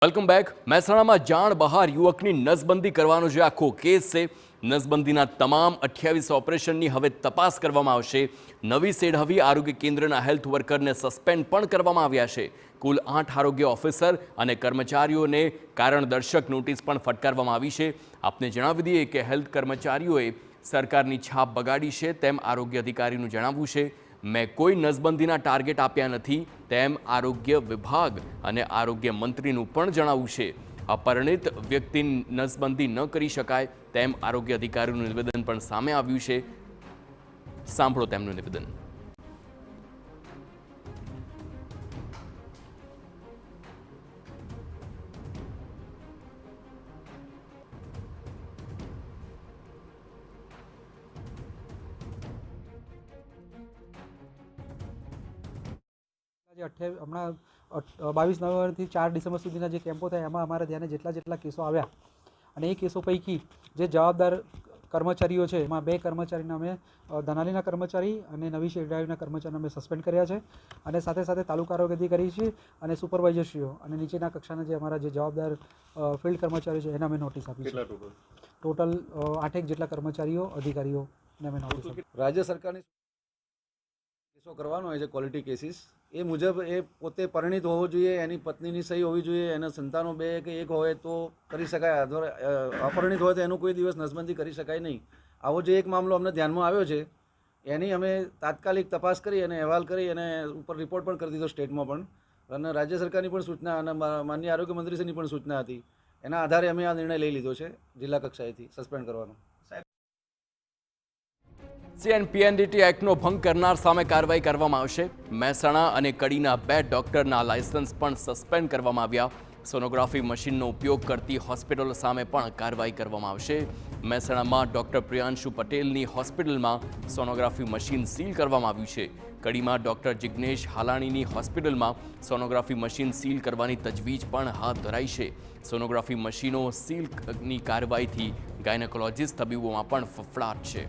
Welcome back. મહેસાણામાં જાણ બહાર યુવકની નસબંધી કરવાનો જે આખો કેસ છે, નસબંધીના તમામ 28 ઓપરેશનની હવે તપાસ કરવામાં આવશે. નવી સેઢવી આરોગ્ય કેન્દ્રના હેલ્થ વર્કરને સસ્પેન્ડ પણ કરવામાં આવ્યા છે. કુલ 8 આરોગ્ય ઓફિસર અને કર્મચારીઓને કારણદર્શક નોટિસ પણ ફટકારવામાં આવી છે. આપને જણાવી દઈએ કે હેલ્થ કર્મચારીઓએ સરકારની છાપ બગાડી છે તેમ આરોગ્ય અધિકારીનું જણાવવું છે. મેં કોઈ નસબંધીના ટાર્ગેટ આપ્યા નથી તેમ આરોગ્ય વિભાગ અને આરોગ્ય મંત્રીનું પણ જણાવવું છે. અપરિણિત વ્યક્તિની નસબંધી ન કરી શકાય તેમ આરોગ્ય અધિકારીનું નિવેદન પણ સામે આવ્યું છે. સાંભળો તેમનું નિવેદન. હમણાં 22 નવેમ્બરથી 4 ડિસેમ્બર સુધીના જે કેમ્પો થયા એમાં અમારા ધ્યાને જેટલા કેસો આવ્યા અને એ કેસો પૈકી જે જવાબદાર કર્મચારીઓ છે એમાં 2 કર્મચારીને અમે ધનાલીના કર્મચારી અને નવી શેરડાવીના કર્મચારીને અમે સસ્પેન્ડ કર્યા છે અને સાથે સાથે તાલુકા આરોગ્ય અધિકારી છે અને સુપરવાઇઝરશ્રીઓ અને નીચેના કક્ષાના જે અમારા જે જવાબદાર ફિલ્ડ કર્મચારીઓ છે એને અમે નોટિસ આપી છે. ટોટલ 8 જેટલા કર્મચારીઓ અધિકારીઓને અમે નોટિસ આપી. રાજ્ય સરકારની કેસો કરવાનો હોય છે ક્વોલિટી કેસીસ એ મુજબ એ પોતે પરિણિત હોવો જોઈએ, એની પત્નીની સહી હોવી જોઈએ, એના સંતાનો 2 કે 1 હોય તો કરી શકાય. અપરિણિત હોય તો એનું કોઈ દિવસ નસબંધી કરી શકાય નહીં. આવો જે એક મામલો અમને ધ્યાનમાં આવ્યો છે એની અમે તાત્કાલિક તપાસ કરી અને અહેવાલ કરી અને ઉપર રિપોર્ટ પણ કરી દીધો સ્ટેટમાં પણ, અને રાજ્ય સરકારની પણ સૂચના અને માનનીય આરોગ્ય મંત્રીશ્રીની પણ સૂચના હતી. એના આધારે અમે આ નિર્ણય લઈ લીધો છે જિલ્લા કક્ષાએથી સસ્પેન્ડ કરવાનો. CNPNDT એક્ટનો ભંગ કરનાર સામે કાર્યવાહી કરવામાં આવશે. મહેસાણા અને કડીના 2 ડોક્ટરના લાયસન્સ પણ સસ્પેન્ડ કરવામાં આવ્યા. સોનોગ્રાફી મશીનનો ઉપયોગ કરતી હોસ્પિટલો સામે પણ કાર્યવાહી કરવામાં આવશે. મહેસાણામાં ડોક્ટર પ્રિયાંશુ પટેલની હોસ્પિટલમાં સોનોગ્રાફી મશીન સીલ કરવામાં આવ્યું છે. કડીમાં ડોક્ટર જિગ્નેશ હાલાણીની હોસ્પિટલમાં સોનોગ્રાફી મશીન સીલ કરવાની તજવીજ પણ હાથ ધરાઈ છે. સોનોગ્રાફી મશીનો સીલની કાર્યવાહીથી ગાયનેકોલોજીસ્ટ તબીબોમાં પણ ફફડાટ છે.